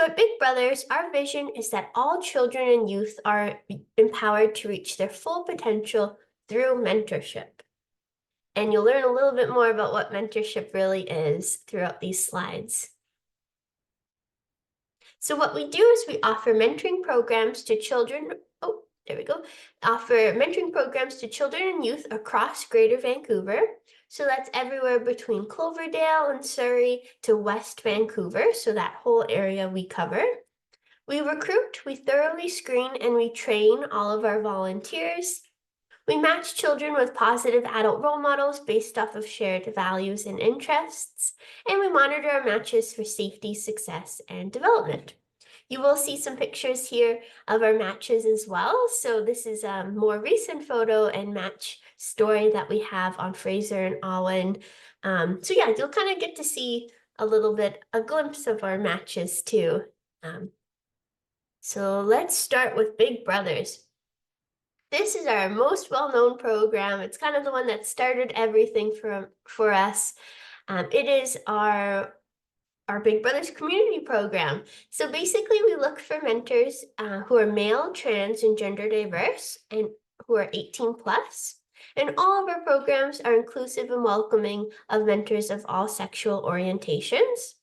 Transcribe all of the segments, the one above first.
So at Big Brothers, our vision is that all children and youth are empowered to reach their full potential through mentorship. And you'll learn a little bit more about what mentorship really is throughout these slides. So what we do is we offer mentoring programs to children. Oh, there we go. Offer mentoring programs to children and youth across Greater Vancouver. So that's everywhere between Cloverdale and Surrey to West Vancouver. So that whole area we cover. We recruit, we thoroughly screen, and we train all of our volunteers. We match children with positive adult role models based off of shared values and interests, and we monitor our matches for safety, success, and development. You will see some pictures here of our matches as well. So this is a more recent photo and match story that we have on Fraser and Alwyn. So yeah, you'll kind of get to see a little bit, a glimpse of our matches too. So let's start with Big Brothers. This is our most well-known program. It's kind of the one that started everything for us. It is our Big Brothers community program. So basically we look for mentors who are male, trans, and gender diverse, and who are 18 plus. And all of our programs are inclusive and welcoming of mentors of all sexual orientations.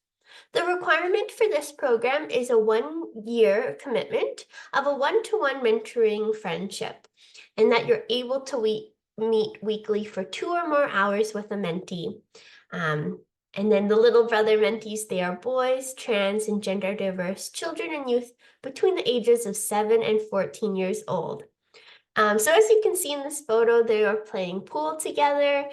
The requirement for this program is a 1-year commitment of a one-to-one mentoring friendship, and that you're able to meet weekly for 2 or more hours with a mentee. And then the little brother mentees, they are boys, trans, and gender diverse children and youth between the ages of 7 and 14 years old. So as you can see in this photo, they are playing pool together.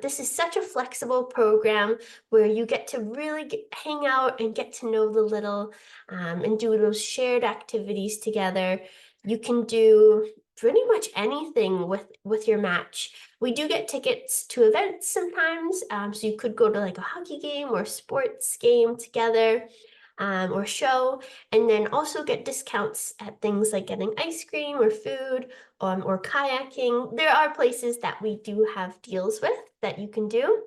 This is such a flexible program where you get to really hang out and get to know the little and do those shared activities together. You can do pretty much anything with your match. We do get tickets to events sometimes, so you could go to like a hockey game or sports game together. Or show, and then also get discounts at things like getting ice cream or food or kayaking. There are places that we do have deals with that you can do.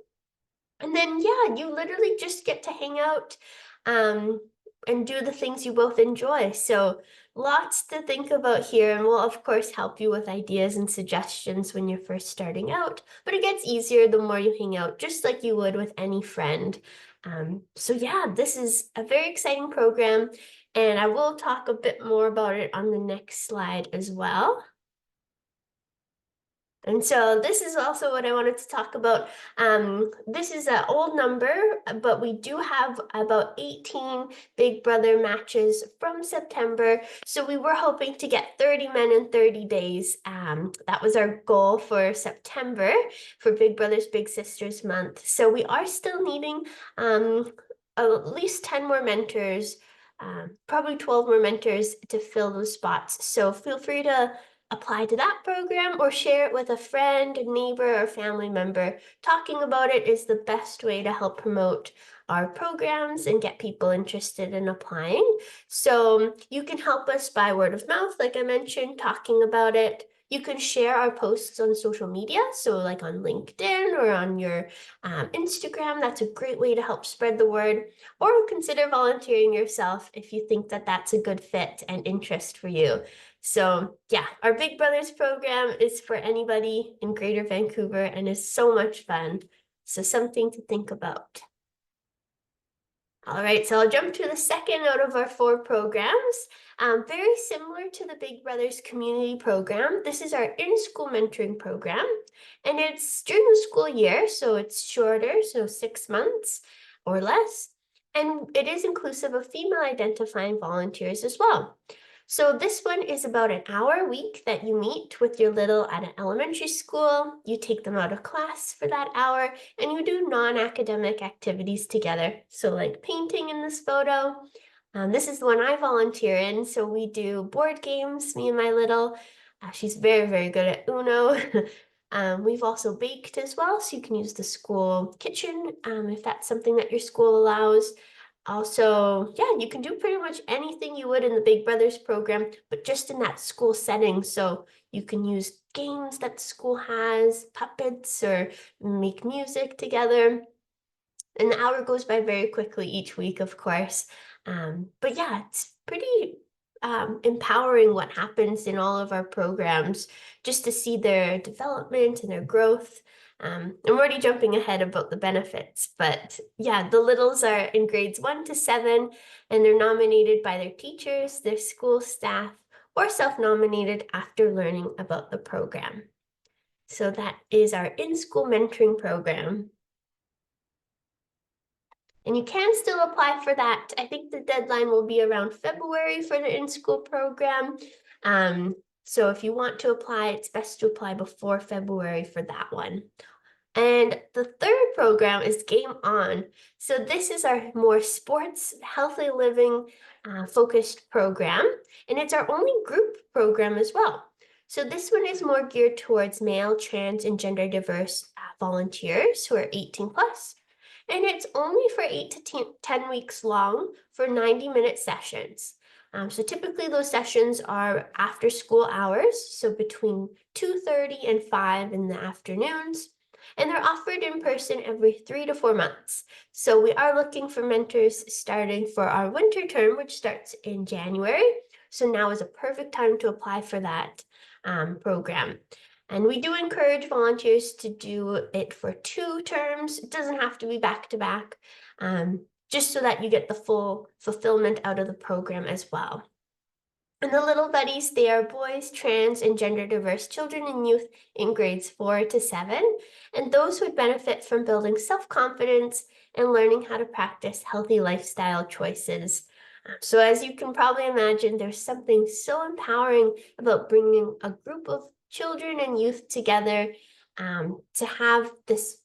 And then, yeah, you literally just get to hang out and do the things you both enjoy. So lots to think about here, and we'll of course help you with ideas and suggestions when you're first starting out, but it gets easier the more you hang out, just like you would with any friend. So yeah, this is a very exciting program, and I will talk a bit more about it on the next slide as well. And so this is also what I wanted to talk about. This is an old number, but we do have about 18 Big Brother matches from September. So we were hoping to get 30 men in 30 days. That was our goal for September for Big Brothers Big Sisters month. So we are still needing at least 10 more mentors, probably 12 more mentors to fill those spots. So feel free to apply to that program or share it with a friend, a neighbor, or family member. Talking about it is the best way to help promote our programs and get people interested in applying. So you can help us by word of mouth, like I mentioned, talking about it. You can share our posts on social media, so like on LinkedIn or on your Instagram. That's a great way to help spread the word. Or consider volunteering yourself if you think that that's a good fit and interest for you. So yeah, our Big Brothers program is for anybody in Greater Vancouver and is so much fun. So something to think about. All right, so I'll jump to the second out of our 4 programs. Very similar to the Big Brothers community program. This is our in-school mentoring program, and it's during the school year, so it's shorter, so 6 months or less. And it is inclusive of female identifying volunteers as well. So this one is about an hour a week that you meet with your little at an elementary school. You take them out of class for that hour and you do non-academic activities together. So like painting in this photo. This is the one I volunteer in. So we do board games, me and my little. She's very, very good at Uno. We've also baked as well. So you can use the school kitchen if that's something that your school allows. Also, yeah, you can do pretty much anything you would in the Big Brothers program, but just in that school setting. So you can use games that school has, puppets, or make music together. And the hour goes by very quickly each week, of course. But yeah, it's pretty empowering what happens in all of our programs, just to see their development and their growth. I'm already jumping ahead about the benefits, but yeah, the littles are in grades 1 to 7, and they're nominated by their teachers, their school staff, or self-nominated after learning about the program. So that is our in-school mentoring program. And you can still apply for that. I think the deadline will be around February for the in-school program. So if you want to apply, it's best to apply before February for that one. And the third program is Game On. So this is our more sports, healthy living focused program, and it's our only group program as well. So this one is more geared towards male, trans, and gender diverse volunteers who are 18 plus. And it's only for 8 to 10 weeks long for 90-minute sessions. So typically those sessions are after school hours, so between 2:30 and 5 in the afternoons. And they're offered in person every 3 to 4 months. So we are looking for mentors starting for our winter term, which starts in January. So now is a perfect time to apply for that program. And we do encourage volunteers to do it for 2 terms. It doesn't have to be back to back, just so that you get the full fulfillment out of the program as well. And the little buddies, they are boys, trans, and gender diverse children and youth in grades 4 to 7, and those would benefit from building self-confidence and learning how to practice healthy lifestyle choices. So as you can probably imagine, there's something so empowering about bringing a group of children and youth together to have this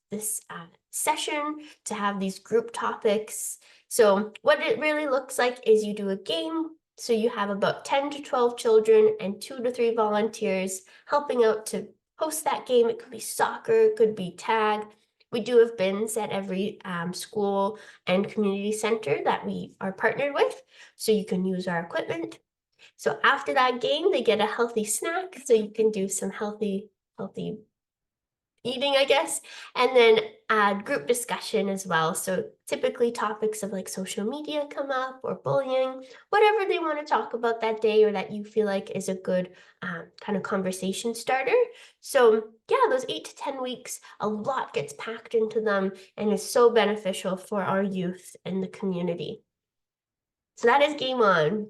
session, to have these group topics. So what it really looks like is you do a game. So you have about 10 to 12 children and 2 to 3 volunteers helping out to host that game. It could be soccer, it could be tag. We do have bins at every school and community center that we are partnered with, so you can use our equipment. So after that game, they get a healthy snack, so you can do some healthy eating, I guess, and then add group discussion as well. So typically topics of like social media come up, or bullying, whatever they want to talk about that day or that you feel like is a good kind of conversation starter. So yeah, those 8 to 10 weeks, a lot gets packed into them and is so beneficial for our youth and the community. So that is Game On.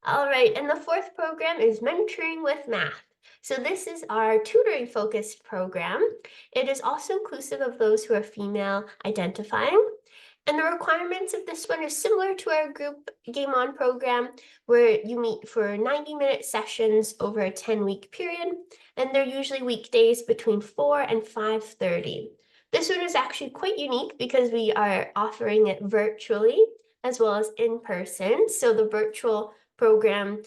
All right, and the fourth program is Mentoring with Math. So this is our tutoring focused program. It is also inclusive of those who are female identifying. And the requirements of this one are similar to our group Game On program, where you meet for 90-minute sessions over a 10-week period, and they're usually weekdays between 4 and 5:30. This one is actually quite unique because we are offering it virtually as well as in person. So the virtual program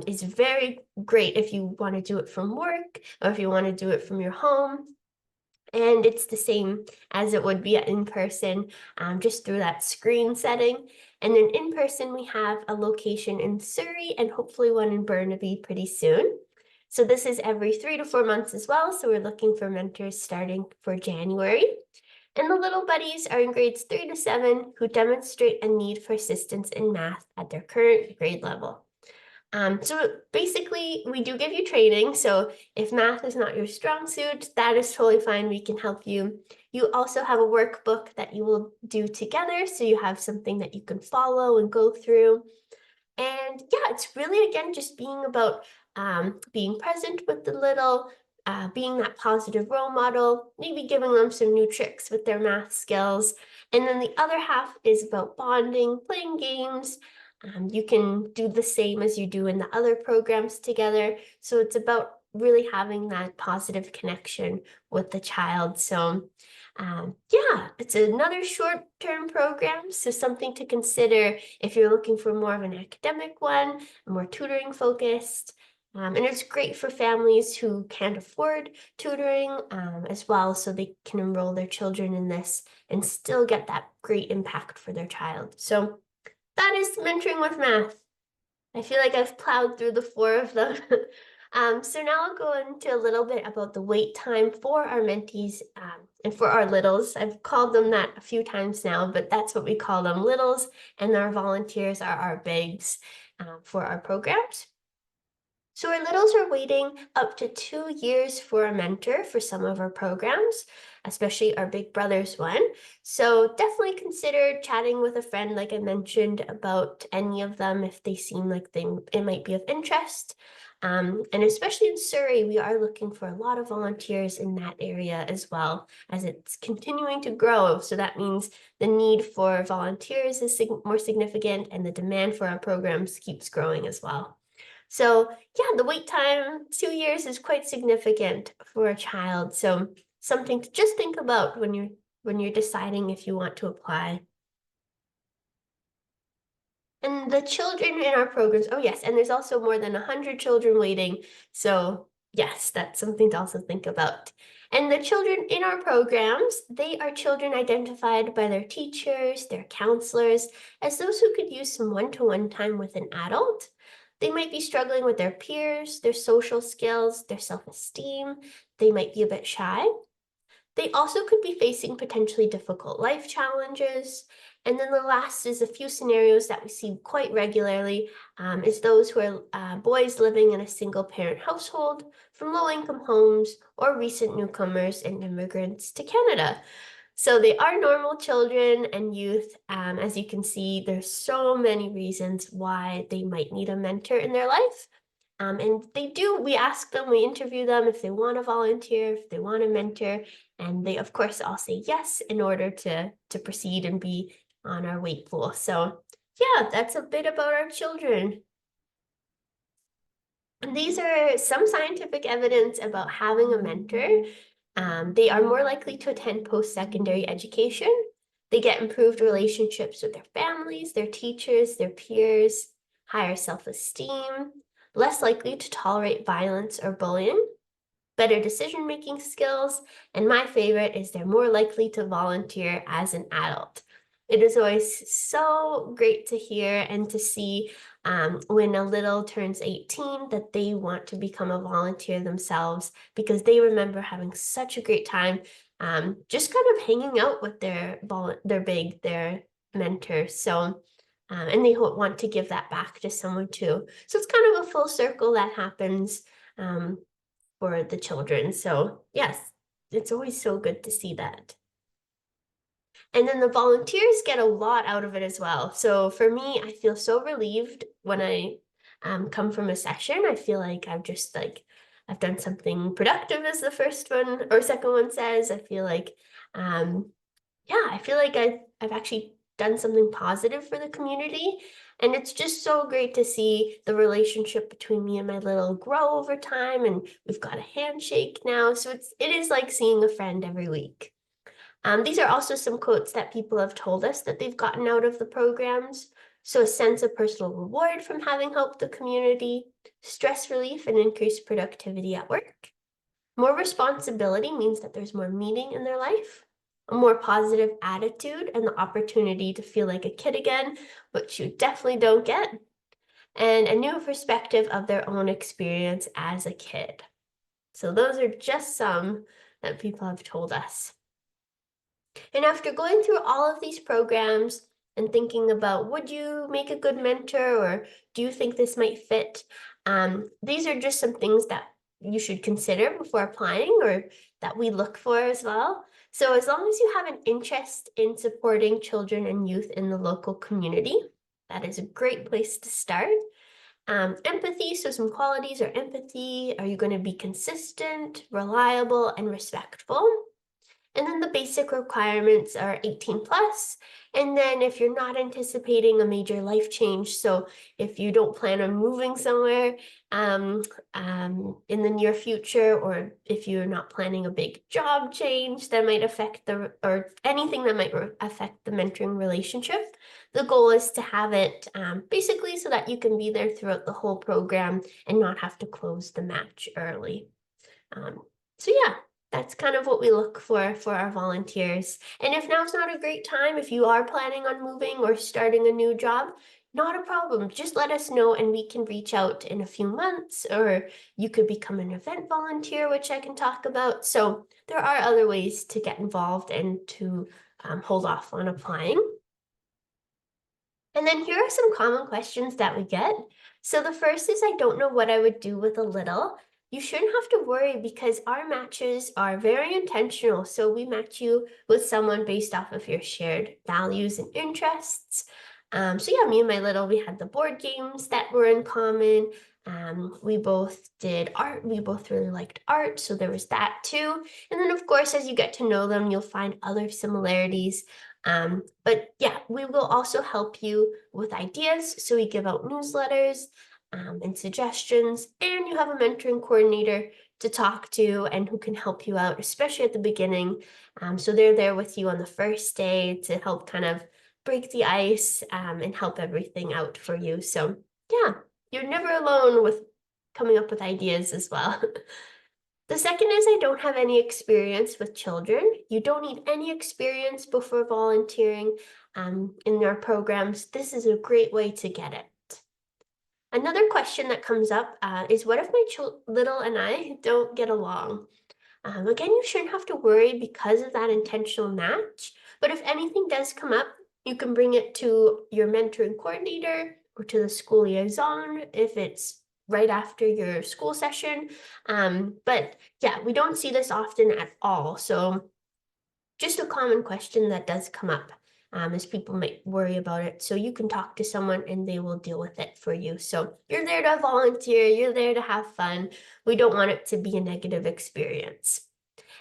is very great if you want to do it from work or if you want to do it from your home. And it's the same as it would be in person, just through that screen setting. And then in person, we have a location in Surrey and hopefully one in Burnaby pretty soon. So this is every 3 to 4 months as well. So we're looking for mentors starting for January. And the little buddies are in grades 3 to 7 who demonstrate a need for assistance in math at their current grade level. So basically, we do give you training. So if math is not your strong suit, that is totally fine. We can help you. You also have a workbook that you will do together. So you have something that you can follow and go through. And yeah, it's really, again, just being about being present with the little, being that positive role model, maybe giving them some new tricks with their math skills. And then the other half is about bonding, playing games. You can do the same as you do in the other programs together. So it's about really having that positive connection with the child. So yeah, it's another short-term program, so something to consider if you're looking for more of an academic one, more tutoring focused. And it's great for families who can't afford tutoring as well, so they can enroll their children in this and still get that great impact for their child. So that is Mentoring with Math. I feel like I've plowed through the 4 of them. So now I'll go into a little bit about the wait time for our mentees and for our littles. I've called them that a few times now, but that's what we call them, littles, and our volunteers are our bigs for our programs. So our littles are waiting up to 2 years for a mentor for some of our programs, especially our Big Brothers one. So definitely consider chatting with a friend, like I mentioned, about any of them if they seem like it might be of interest. And especially in Surrey, we are looking for a lot of volunteers in that area as well, as it's continuing to grow. So that means the need for volunteers is more significant, and the demand for our programs keeps growing as well. So yeah, the wait time, 2 years, is quite significant for a child. So something to just think about when you're deciding if you want to apply. And the children in our programs, oh yes, and there's also more than 100 children waiting. So yes, that's something to also think about. And the children in our programs, they are children identified by their teachers, their counselors, as those who could use some one-to-one time with an adult. They might be struggling with their peers, their social skills, their self-esteem. They might be a bit shy. They also could be facing potentially difficult life challenges. And then the last is a few scenarios that we see quite regularly is those who are boys living in a single parent household from low-income homes or recent newcomers and immigrants to Canada. So they are normal children and youth. As you can see, there's so many reasons why they might need a mentor in their life. And we ask them, we interview them if they want to volunteer, if they want a mentor, and they of course all say yes in order to proceed and be on our wait pool. So yeah, that's a bit about our children. And these are some scientific evidence about having a mentor. They are more likely to attend post-secondary education. They get improved relationships with their families, their teachers, their peers, higher self-esteem, less likely to tolerate violence or bullying, better decision-making skills, and my favorite is they're more likely to volunteer as an adult. It is always so great to hear and to see when a little turns 18 that they want to become a volunteer themselves because they remember having such a great time just kind of hanging out with their mentor. So and they want to give that back to someone too. So it's kind of a full circle that happens for the children. So yes, it's always so good to see that. And then the volunteers get a lot out of it as well. So for me, I feel so relieved when I come from a session. I feel like I've done something productive, as the first one or second one says. I feel like I've actually done something positive for the community. And it's just so great to see the relationship between me and my little grow over time. And we've got a handshake now. So it is like seeing a friend every week. These are also some quotes that people have told us that they've gotten out of the programs. So a sense of personal reward from having helped the community, stress relief and increased productivity at work. More responsibility means that there's more meaning in their life, a more positive attitude and the opportunity to feel like a kid again, which you definitely don't get, and a new perspective of their own experience as a kid. So those are just some that people have told us. And after going through all of these programs and thinking about, would you make a good mentor or do you think this might fit? These are just some things that you should consider before applying or that we look for as well. So as long as you have an interest in supporting children and youth in the local community, that is a great place to start. Empathy, so some qualities are empathy. Are you going to be consistent, reliable, and respectful? And then the basic requirements are 18 plus. And then if you're not anticipating a major life change, so if you don't plan on moving somewhere in the near future, or if you're not planning a big job change that might affect or anything that might affect the mentoring relationship, the goal is to have it basically so that you can be there throughout the whole program and not have to close the match early. So yeah, that's kind of what we look for our volunteers. And if now's not a great time, if you are planning on moving or starting a new job, not a problem. Just let us know and we can reach out in a few months, or you could become an event volunteer, which I can talk about. So there are other ways to get involved and to hold off on applying. And then here are some common questions that we get. So the first is, I don't know what I would do with a little. You shouldn't have to worry because our matches are very intentional. So we match you with someone based off of your shared values and interests. So yeah, me and my little, we had the board games that were in common. We both did art. We both really liked art. So there was that too. And then of course, as you get to know them, you'll find other similarities. But yeah, we will also help you with ideas. So we give out newsletters and suggestions, and you have a mentoring coordinator to talk to and who can help you out, especially at the beginning. So they're there with you on the first day to help kind of break the ice and help everything out for you. So yeah, you're never alone with coming up with ideas as well. The second is, I don't have any experience with children. You don't need any experience before volunteering in our programs. This is a great way to get it. Another question that comes up is, what if my little and I don't get along? Again, you shouldn't have to worry because of that intentional match. But if anything does come up, you can bring it to your mentoring coordinator or to the school liaison if it's right after your school session. But yeah, we don't see this often at all. So just a common question that does come up as people might worry about it. So you can talk to someone and they will deal with it for you. So you're there to volunteer, you're there to have fun. We don't want it to be a negative experience.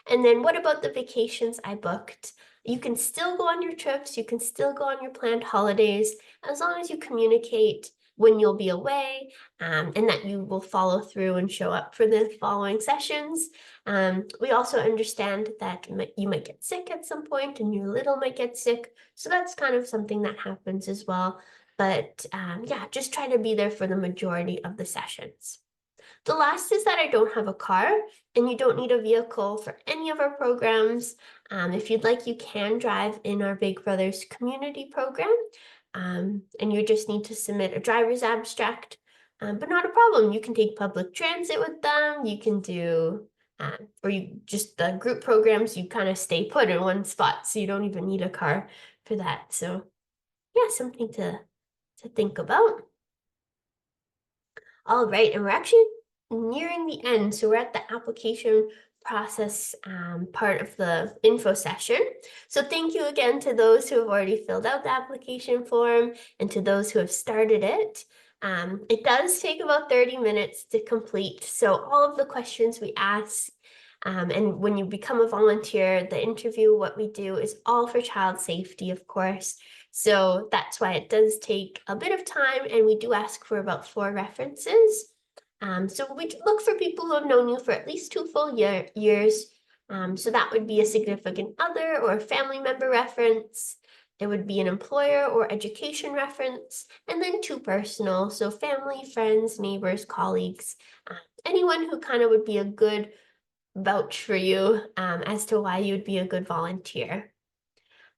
And then what about the vacations I booked? You can still go on your trips, you can still go on your planned holidays, as long as you communicate when you'll be away and that you will follow through and show up for the following sessions. We also understand that you might get sick at some point and your little might get sick. So that's kind of something that happens as well. But yeah, just try to be there for the majority of the sessions. The last is that I don't have a car and you don't need a vehicle for any of our programs. If you'd like, you can drive in our Big Brothers community program. And you just need to submit a driver's abstract, but not a problem. You can take public transit with them. You can do, or you just the group programs, you kind of stay put in one spot. So you don't even need a car for that. So yeah, something to think about. All right, and we're actually nearing the end. So we're at the application process part of the info session. So thank you again to those who have already filled out the application form and to those who have started it. It does take about 30 minutes to complete. So all of the questions we ask and when you become a volunteer, the interview, what we do is all for child safety, of course. So that's why it does take a bit of time, and we do ask for about 4 references. So we look for people who have known you for at least 2 full years. So that would be a significant other or a family member reference. It would be an employer or education reference, and then 2 personal, so family, friends, neighbors, colleagues, anyone who kind of would be a good vouch for you as to why you would be a good volunteer.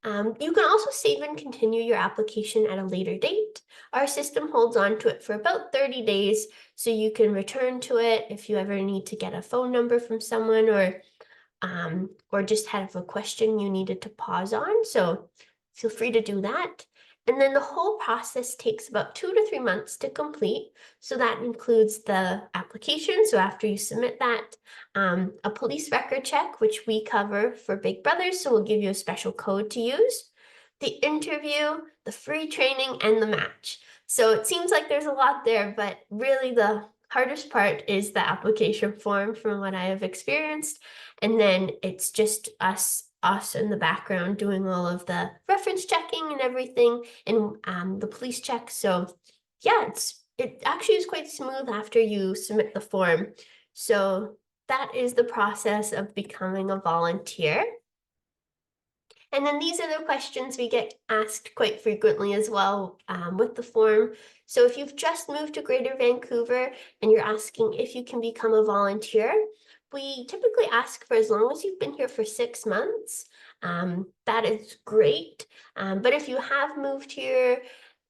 You can also save and continue your application at a later date. Our system holds on to it for about 30 days, so you can return to it if you ever need to get a phone number from someone or just have a question you needed to pause on. So feel free to do that. And then the whole process takes about 2 to 3 months to complete. So that includes the application. So after you submit that, a police record check, which we cover for Big Brothers. So we'll give you a special code to use, the interview, the free training, and the match. So it seems like there's a lot there, but really the hardest part is the application form from what I have experienced. And then it's just us in the background doing all of the reference checking and everything and the police check. So yeah, it actually is quite smooth after you submit the form. So that is the process of becoming a volunteer. And then these are the questions we get asked quite frequently as well with the form. So if you've just moved to Greater Vancouver and you're asking if you can become a volunteer, we typically ask for as long as you've been here for 6 months. That is great. But if you have moved here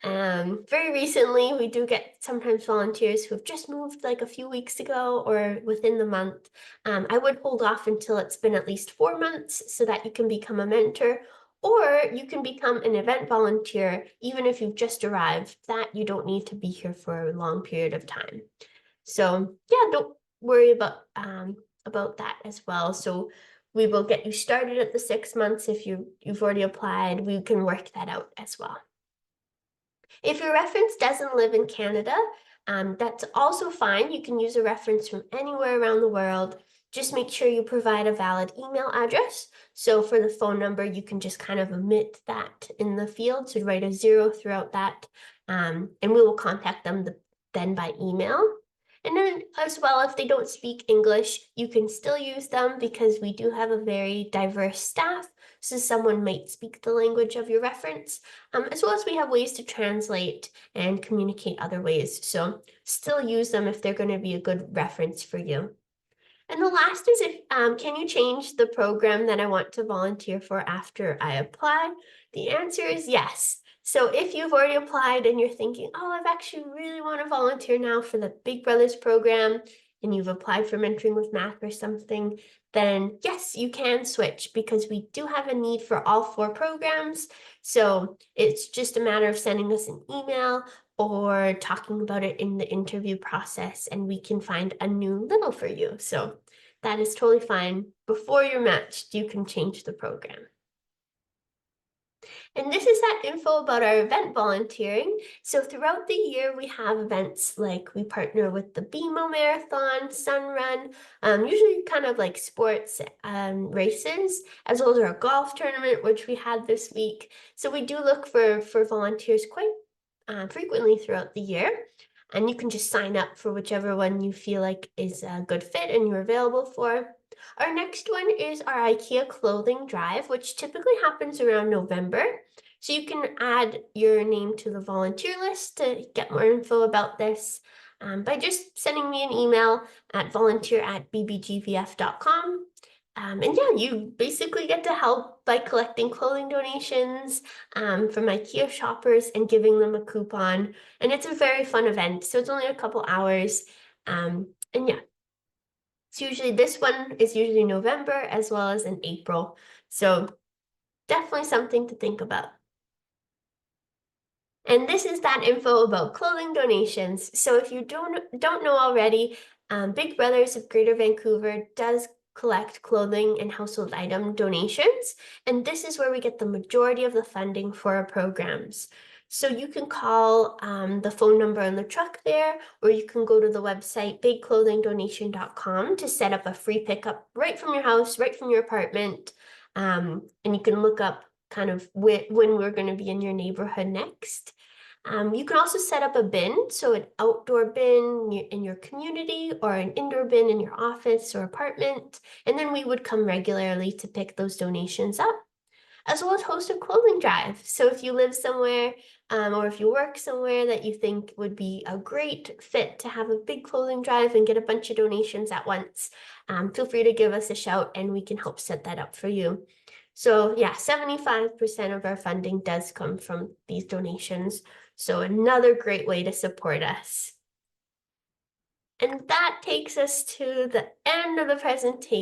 Very recently, we do get sometimes volunteers who have just moved like a few weeks ago or within the month. I would hold off until it's been at least 4 months so that you can become a mentor, or you can become an event volunteer even if you've just arrived. That you don't need to be here for a long period of time. So yeah, don't worry about that as well. So we will get you started at the 6 months. If you've already applied, we can work that out as well. If your reference doesn't live in Canada, that's also fine. You can use a reference from anywhere around the world. Just make sure you provide a valid email address. So for the phone number, you can just kind of omit that in the field. So write a 0 throughout that, and we will contact them then by email. And then as well, if they don't speak English, you can still use them because we do have a very diverse staff. So someone might speak the language of your reference, as well as we have ways to translate and communicate other ways. So still use them if they're going to be a good reference for you. And the last is can you change the program that I want to volunteer for after I apply? The answer is yes. So if you've already applied and you're thinking, oh, I've actually really want to volunteer now for the Big Brothers program, and you've applied for mentoring with math or something, then yes, you can switch because we do have a need for all 4 programs. So it's just a matter of sending us an email or talking about it in the interview process, and we can find a new little for you. So that is totally fine. Before you're matched, you can change the program. And this is that info about our event volunteering. So throughout the year, we have events like we partner with the BMO Marathon, Sun Run, usually kind of like sports races, as well as our golf tournament, which we had this week. So we do look for volunteers quite frequently throughout the year. And you can just sign up for whichever one you feel like is a good fit and you're available for. Our next one is our IKEA clothing drive, which typically happens around November. So you can add your name to the volunteer list to get more info about this by just sending me an email at volunteer@bbgvf.com. And yeah, you basically get to help by collecting clothing donations from IKEA shoppers and giving them a coupon. And it's a very fun event. So it's only a couple hours. And yeah, this one is usually November as well as in April. So definitely something to think about. And this is that info about clothing donations. So if you don't know already, Big Brothers of Greater Vancouver does collect clothing and household item donations, and this is where we get the majority of the funding for our programs. So you can call the phone number on the truck there, or you can go to the website bigclothingdonation.com to set up a free pickup right from your house, right from your apartment, and you can look up kind of when we're going to be in your neighborhood next. You can also set up a bin, so an outdoor bin in your community or an indoor bin in your office or apartment, and then we would come regularly to pick those donations up, as well as host a clothing drive. So if you live somewhere or if you work somewhere that you think would be a great fit to have a big clothing drive and get a bunch of donations at once, feel free to give us a shout and we can help set that up for you. So yeah, 75% of our funding does come from these donations. So another great way to support us. And that takes us to the end of the presentation.